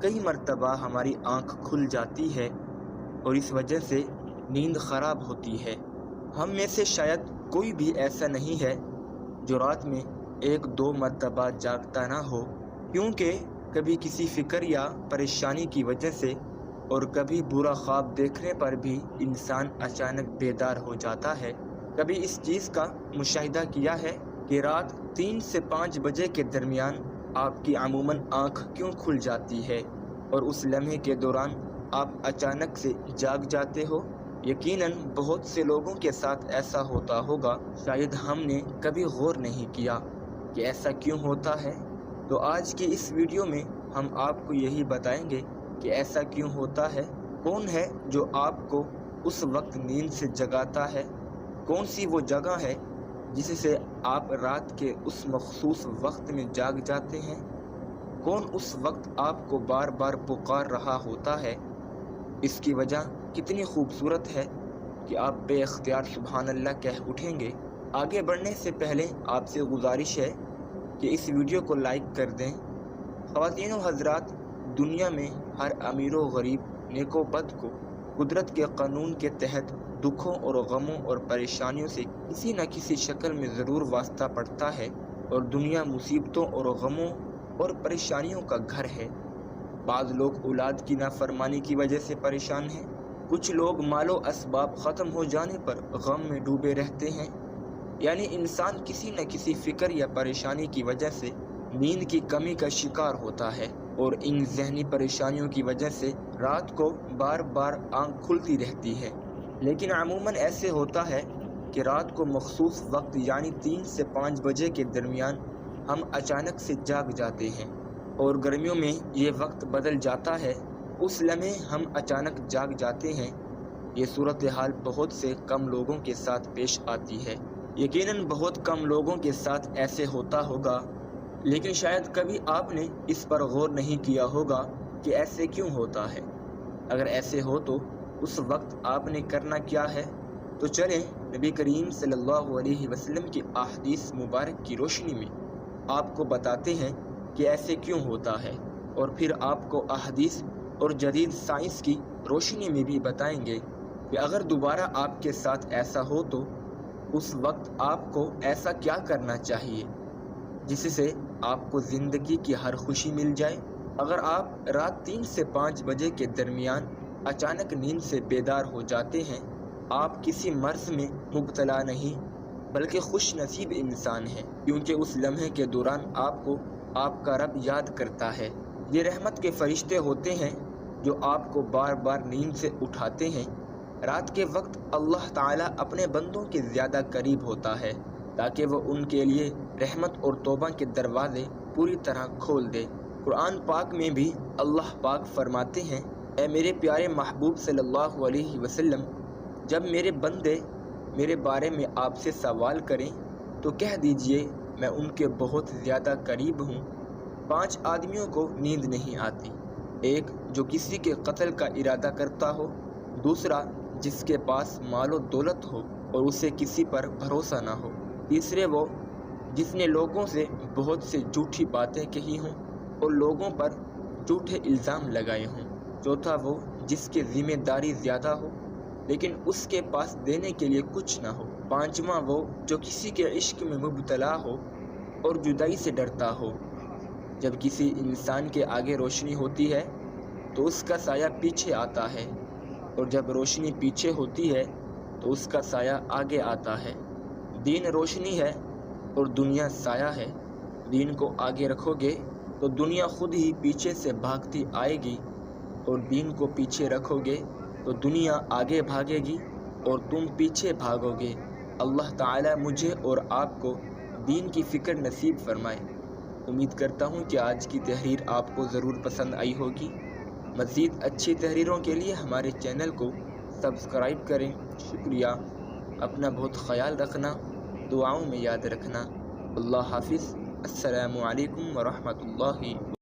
کئی مرتبہ ہماری آنکھ کھل جاتی ہے اور اس وجہ سے نیند خراب ہوتی ہے۔ ہم میں سے شاید کوئی بھی ایسا نہیں ہے جو رات میں 1-2 مرتبہ جاگتا نہ ہو، کیونکہ کبھی کسی فکر یا پریشانی کی وجہ سے اور کبھی برا خواب دیکھنے پر بھی انسان اچانک بیدار ہو جاتا ہے۔ کبھی اس چیز کا مشاہدہ کیا ہے کہ رات 3 سے 5 بجے کے درمیان آپ کی عموماً آنکھ کیوں کھل جاتی ہے اور اس لمحے کے دوران آپ اچانک سے جاگ جاتے ہو؟ یقیناً بہت سے لوگوں کے ساتھ ایسا ہوتا ہوگا، شاید ہم نے کبھی غور نہیں کیا کہ ایسا کیوں ہوتا ہے۔ تو آج کی اس ویڈیو میں ہم آپ کو یہی بتائیں گے کہ ایسا کیوں ہوتا ہے، کون ہے جو آپ کو اس وقت نیند سے جگاتا ہے، کون سی وہ جگہ ہے جس سے آپ رات کے اس مخصوص وقت میں جاگ جاتے ہیں، کون اس وقت آپ کو بار بار پکار رہا ہوتا ہے، اس کی وجہ کتنی خوبصورت ہے کہ آپ بے اختیار سبحان اللہ کہہ اٹھیں گے۔ آگے بڑھنے سے پہلے آپ سے گزارش ہے کہ اس ویڈیو کو لائک کر دیں۔ خواتین و حضرات، دنیا میں ہر امیر و غریب، نیک و بد کو قدرت کے قانون کے تحت دکھوں اور غموں اور پریشانیوں سے کسی نہ کسی شکل میں ضرور واسطہ پڑتا ہے، اور دنیا مصیبتوں اور غموں اور پریشانیوں کا گھر ہے۔ بعض لوگ اولاد کی نافرمانی کی وجہ سے پریشان ہیں، کچھ لوگ مال و اسباب ختم ہو جانے پر غم میں ڈوبے رہتے ہیں، یعنی انسان کسی نہ کسی فکر یا پریشانی کی وجہ سے نیند کی کمی کا شکار ہوتا ہے، اور ان ذہنی پریشانیوں کی وجہ سے رات کو بار بار آنکھ کھلتی رہتی ہے۔ لیکن عموماً ایسے ہوتا ہے کہ رات کو مخصوص وقت یعنی 3 سے 5 بجے کے درمیان ہم اچانک سے جاگ جاتے ہیں، اور گرمیوں میں یہ وقت بدل جاتا ہے، اس لمحے ہم اچانک جاگ جاتے ہیں۔ یہ صورتحال بہت سے کم لوگوں کے ساتھ پیش آتی ہے، یقیناً بہت کم لوگوں کے ساتھ ایسے ہوتا ہوگا، لیکن شاید کبھی آپ نے اس پر غور نہیں کیا ہوگا کہ ایسے کیوں ہوتا ہے۔ اگر ایسے ہو تو اس وقت آپ نے کرنا کیا ہے؟ تو چلیں نبی کریم صلی اللہ علیہ وسلم کی احادیث مبارک کی روشنی میں آپ کو بتاتے ہیں کہ ایسے کیوں ہوتا ہے، اور پھر آپ کو احادیث اور جدید سائنس کی روشنی میں بھی بتائیں گے کہ اگر دوبارہ آپ کے ساتھ ایسا ہو تو اس وقت آپ کو ایسا کیا کرنا چاہیے جس سے آپ کو زندگی کی ہر خوشی مل جائے۔ اگر آپ رات 3 سے 5 بجے کے درمیان اچانک نیند سے بیدار ہو جاتے ہیں، آپ کسی مرض میں مبتلا نہیں بلکہ خوش نصیب انسان ہیں، کیونکہ اس لمحے کے دوران آپ کو آپ کا رب یاد کرتا ہے۔ یہ رحمت کے فرشتے ہوتے ہیں جو آپ کو بار بار نیند سے اٹھاتے ہیں۔ رات کے وقت اللہ تعالیٰ اپنے بندوں کے زیادہ قریب ہوتا ہے تاکہ وہ ان کے لیے رحمت اور توبہ کے دروازے پوری طرح کھول دے۔ قرآن پاک میں بھی اللہ پاک فرماتے ہیں، اے میرے پیارے محبوب صلی اللہ علیہ وسلم، جب میرے بندے میرے بارے میں آپ سے سوال کریں تو کہہ دیجئے میں ان کے بہت زیادہ قریب ہوں۔ 5 آدمیوں کو نیند نہیں آتی، ایک جو کسی کے قتل کا ارادہ کرتا ہو، دوسرا جس کے پاس مال و دولت ہو اور اسے کسی پر بھروسہ نہ ہو، تیسرے وہ جس نے لوگوں سے بہت سے جھوٹی باتیں کہی ہوں اور لوگوں پر جھوٹے الزام لگائے ہوں، چوتھا وہ جس کی ذمہ داری زیادہ ہو لیکن اس کے پاس دینے کے لیے کچھ نہ ہو، پانچواں وہ جو کسی کے عشق میں مبتلا ہو اور جدائی سے ڈرتا ہو۔ جب کسی انسان کے آگے روشنی ہوتی ہے تو اس کا سایہ پیچھے آتا ہے، اور جب روشنی پیچھے ہوتی ہے تو اس کا سایہ آگے آتا ہے۔ دین روشنی ہے اور دنیا سایہ ہے۔ دین کو آگے رکھو گے تو دنیا خود ہی پیچھے سے بھاگتی آئے گی، اور دین کو پیچھے رکھو گے تو دنیا آگے بھاگے گی اور تم پیچھے بھاگو گے۔ اللہ تعالیٰ مجھے اور آپ کو دین کی فکر نصیب فرمائے۔ امید کرتا ہوں کہ آج کی تحریر آپ کو ضرور پسند آئی ہوگی۔ مزید اچھی تحریروں کے لیے ہمارے چینل کو سبسکرائب کریں۔ شکریہ۔ اپنا بہت خیال رکھنا، دعاؤں میں یاد رکھنا۔ اللہ حافظ۔ السلام علیکم ورحمۃ اللہ۔